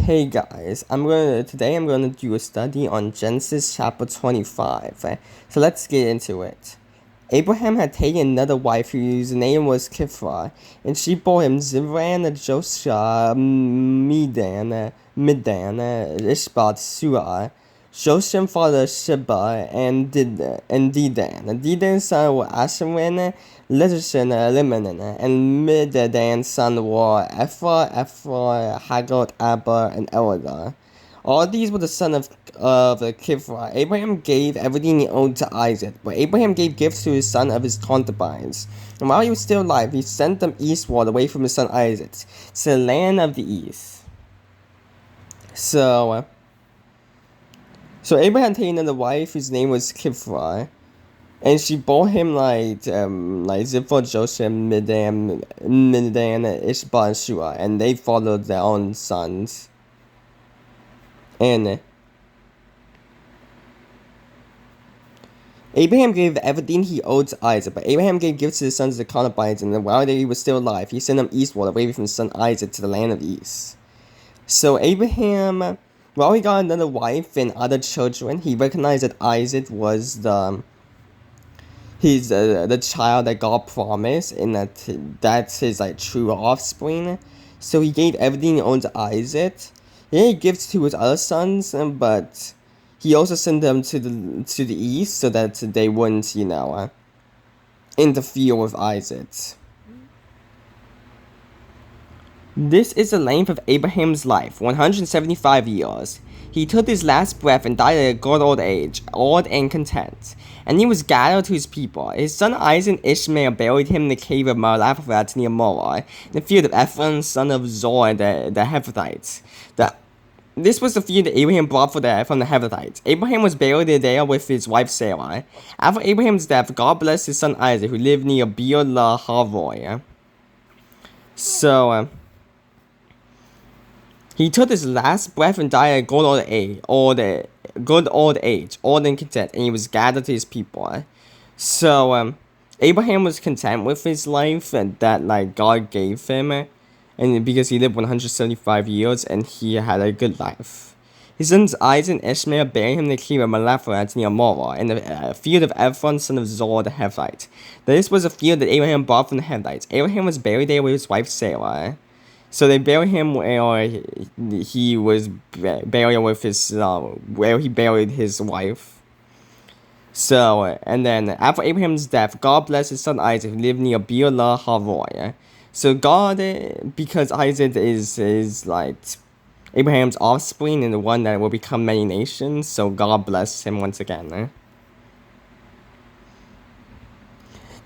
Hey guys, today I'm gonna do a study on Genesis chapter 25. So let's get into it. Abraham had taken another wife whose name was Keturah, and she bore him Zimran, Joshua, Midan, Ishbak, Suah. Joshua fathered Sheba and Dedan. Dedan's son was Asherin, Lizarson, Eliman, and Midan's son were Ephah, Haggard, Abba, and Elazar. All these were the sons of Keturah. Abraham gave everything he owned to Isaac, but Abraham gave gifts to his son of his concubines. And while he was still alive, he sent them eastward away from his son Isaac, to the land of the east. So Abraham taken another wife whose name was Keturah, and she bore him like Zipporah, Joseph, Midan, Ishbak, and Shua, and they followed their own sons. And Abraham gave everything he owed to Isaac, but Abraham gave gifts to his sons of the concubines, and while he was still alive, he sent them eastward away from his son Isaac to the land of the east. So Abraham, while he got another wife and other children, he recognized that Isaac was the child that God promised, and that's his true offspring. So he gave everything he owned to Isaac. He gave gifts to his other sons, but he also sent them to the east so that they wouldn't, interfere with Isaac. This is the length of Abraham's life, 175 years. He took his last breath and died at a good old age, old and content. And he was gathered to his people. His son Isaac and Ishmael buried him in the cave of Maraphat near Morah, in the field of Ephron, son of Zohar, the Hephathites. This was the field that Abraham brought from the Hephathites. Abraham was buried there with his wife Sarah. After Abraham's death, God blessed his son Isaac, who lived near Beer Lahai. He took his last breath and died at good old age, old and content, and he was gathered to his people. Abraham was content with his life that God gave him, and because he lived 175 years and he had a good life. His sons Isaac and Ishmael buried him in the cave of Maraphat near Morah, in the field of Ephron, son of Zohar the Hephatite. This was a field that Abraham bought from the Hephathites. Abraham was buried there with his wife Sarah. So they buried him where he was buried with where he buried his wife. And then after Abraham's death, God blessed his son Isaac, who lived near Beer Lahai. So God, because Isaac is like Abraham's offspring and the one that will become many nations, so God blessed him once again.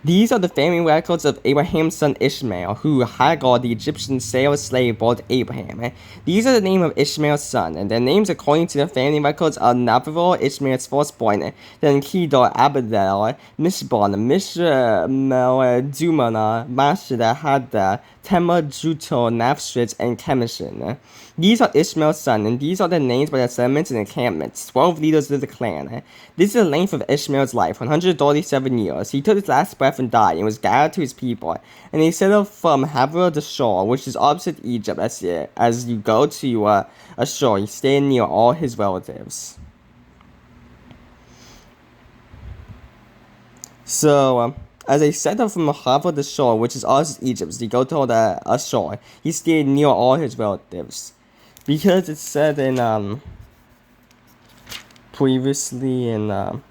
These are the family records of Abraham's son Ishmael, who Hagar, the Egyptian slave, bore to Abraham. These are the names of Ishmael's son, and their names according to the family records are Navarro, Ishmael's firstborn, then Kedar, Abedel, Mishban, Mishmel, Dumana, Mashida, Hadda, Tema, Juto, Naphshit, and Chemishin. These are Ishmael's sons, and these are the names by the settlements and encampments, 12 leaders of the clan. This is the length of Ishmael's life, 137 years. He took his last breath and died, and was gathered to his people. And he settled from Havilah to Shur, which is opposite Egypt. As you go to Ashur, he stayed near all his relatives. As they settled from Havilah to Shur, which is opposite Egypt, you go to Ashur, he stayed near all his relatives. Because it said in previously in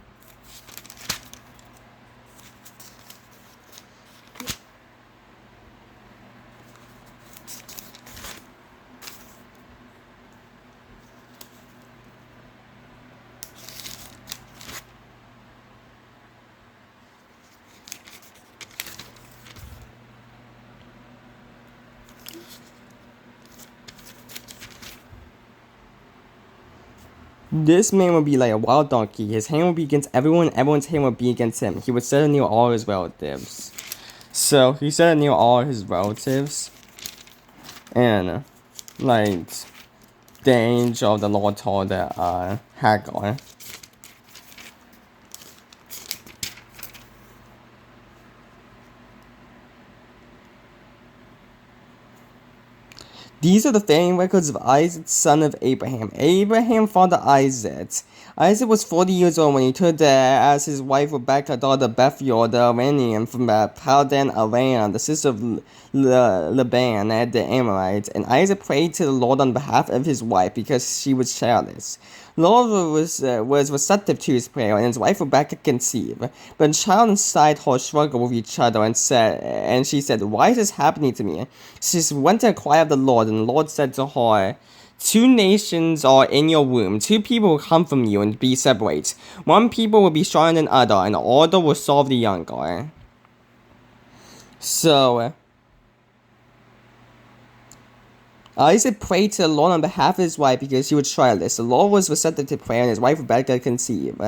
this man would be like a wild donkey. His hand would be against everyone, everyone's hand would be against him. He would settle near all his relatives. So he settled near all his relatives. And the angel of the Lord told Hagar. These are the family records of Isaac, son of Abraham. Abraham fathered Isaac. Isaac was 40 years old when he took as his wife Rebekah, daughter of Bethuel the Aramean from Padan Aram, the sister of Laban the Amorite. And Isaac prayed to the Lord on behalf of his wife because she was childless. Lord was receptive to his prayer, and his wife Rebekah conceived. But the child inside her struggled with each other, and she said, "Why is this happening to me?" She went to inquire of the Lord, and the Lord said to her, "Two nations are in your womb. Two people will come from you and be separate. One people will be stronger than other, and the older will serve the younger." So Isaac prayed to the Lord on behalf of his wife because she was childless. The Lord was receptive to prayer, and his wife Rebekah conceived.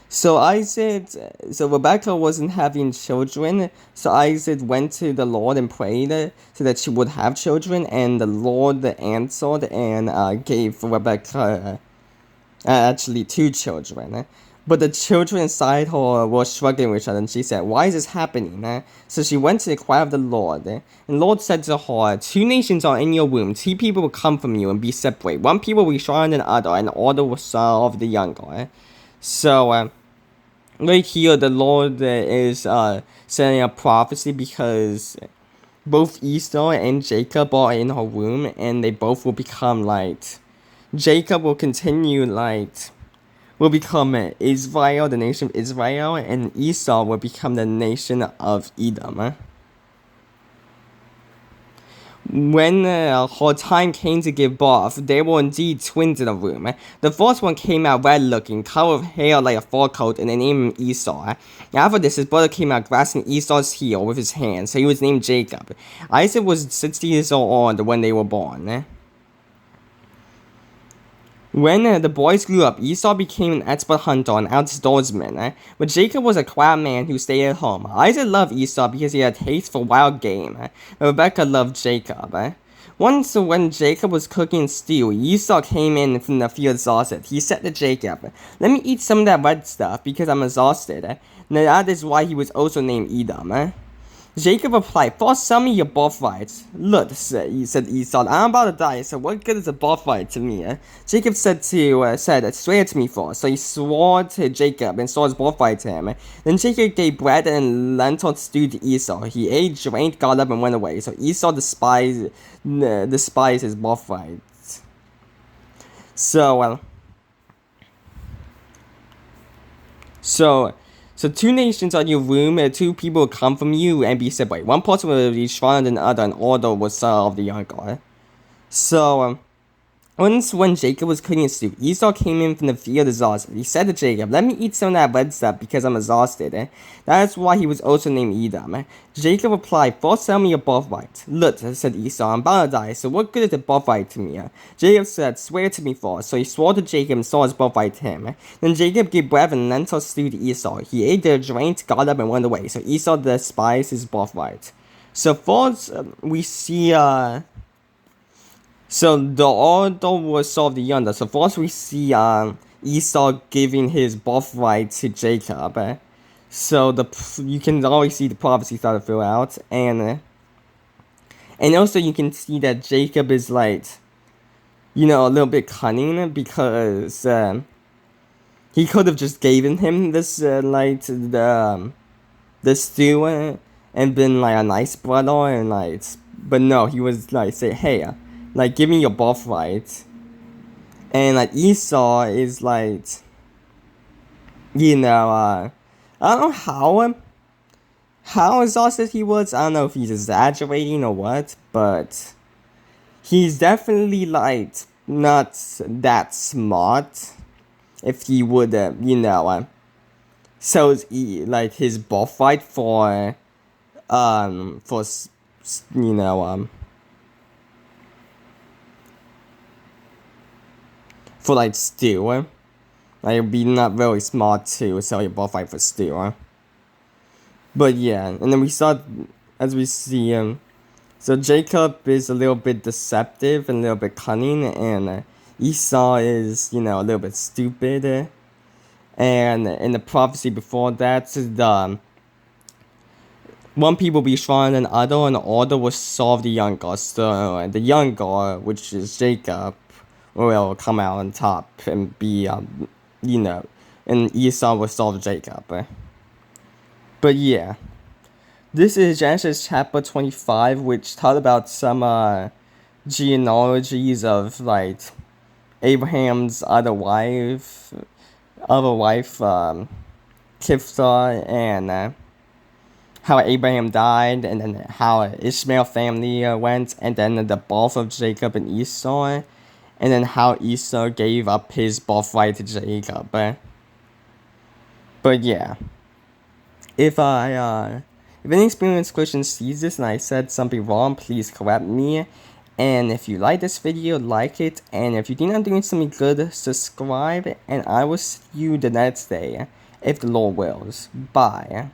So Rebekah wasn't having children. So Isaac went to the Lord and prayed so that she would have children, and the Lord answered and gave Rebekah actually 2 children. But the children inside her were struggling with each other, and she said, "Why is this happening?" So she went to inquire of the Lord, and the Lord said to her, "Two nations are in your womb. 2 people will come from you and be separate. One people will be stronger than the other, and the older will serve the younger." So right here, the Lord is setting a prophecy because both Esau and Jacob are in her womb, and they both will become light. Jacob will continue will become Israel, the nation of Israel, and Esau will become the nation of Edom. When her time came to give birth, there were indeed twins in the room. The first one came out red-looking, color of hair like a fur coat, and they named him Esau. After this, his brother came out grasping Esau's heel with his hand, so he was named Jacob. Isaac was 60 years old when they were born. When the boys grew up, Esau became an expert hunter and outdoorsman, but Jacob was a quiet man who stayed at home. Isaac loved Esau because he had a taste for wild game, but Rebekah loved Jacob. Once, when Jacob was cooking stew, Esau came in from the field exhausted. He said to Jacob, "Let me eat some of that red stuff because I'm exhausted." And that is why he was also named Edom. Jacob replied, "First, sell me your birthright." "Look," said Esau, "I'm about to die, so what good is a birthright to me?" Jacob said, "Swear to me first." So he swore to Jacob and swore his birthright to him. Then Jacob gave bread and lentil stew to Esau. He ate, drank, got up, and went away. So Esau despised his birthright. So 2 nations are in your womb, and 2 people will come from you and be separate. One person will be stronger than the other, and older will serve the younger. Once when Jacob was cooking stew, Esau came in from the field exhausted. He said to Jacob, "Let me eat some of that red stuff because I'm exhausted." That is why he was also named Edom. Jacob replied, "First sell me your birthright." "Look," said Esau, "I'm about to die, so what good is the birthright to me?" Jacob said, "Swear to me first." So he swore to Jacob and swore his birthright to him. Then Jacob gave bread and lentil stew to Esau. He ate, drank, got up, and went away. So Esau despised his birthright. So first, we see So the older will serve the younger. So first we see Esau giving his birthright to Jacob. So you can always see the prophecy start to fill out, and also you can see that Jacob is a little bit cunning because he could have just given him this the stew and been a nice brother but no, he was say, "Hey, give me your birthright." And Esau is I don't know how exhausted he was. I don't know if he's exaggerating or what, but he's definitely not that smart. If he would so his birthright for stew. It'd be not very smart to sell your birthright for stew. But yeah, and then as we see, so Jacob is a little bit deceptive and a little bit cunning, and Esau is, a little bit stupid. And in the prophecy before that, one people be stronger than other, and the other will solve the younger. So the younger, which is Jacob, will come out on top and be, and Esau will solve Jacob. But yeah, this is Genesis chapter 25, which taught about some genealogies of like Abraham's other wife, Keturah, and how Abraham died, and then how Ishmael family went, and then the birth of Jacob and Esau, and then how Esau gave up his birthright to Jacob. But yeah, if any experienced Christian sees this and I said something wrong, please correct me. And if you like this video, like it. And if you think I'm doing something good, subscribe. And I will see you the next day, if the Lord wills. Bye.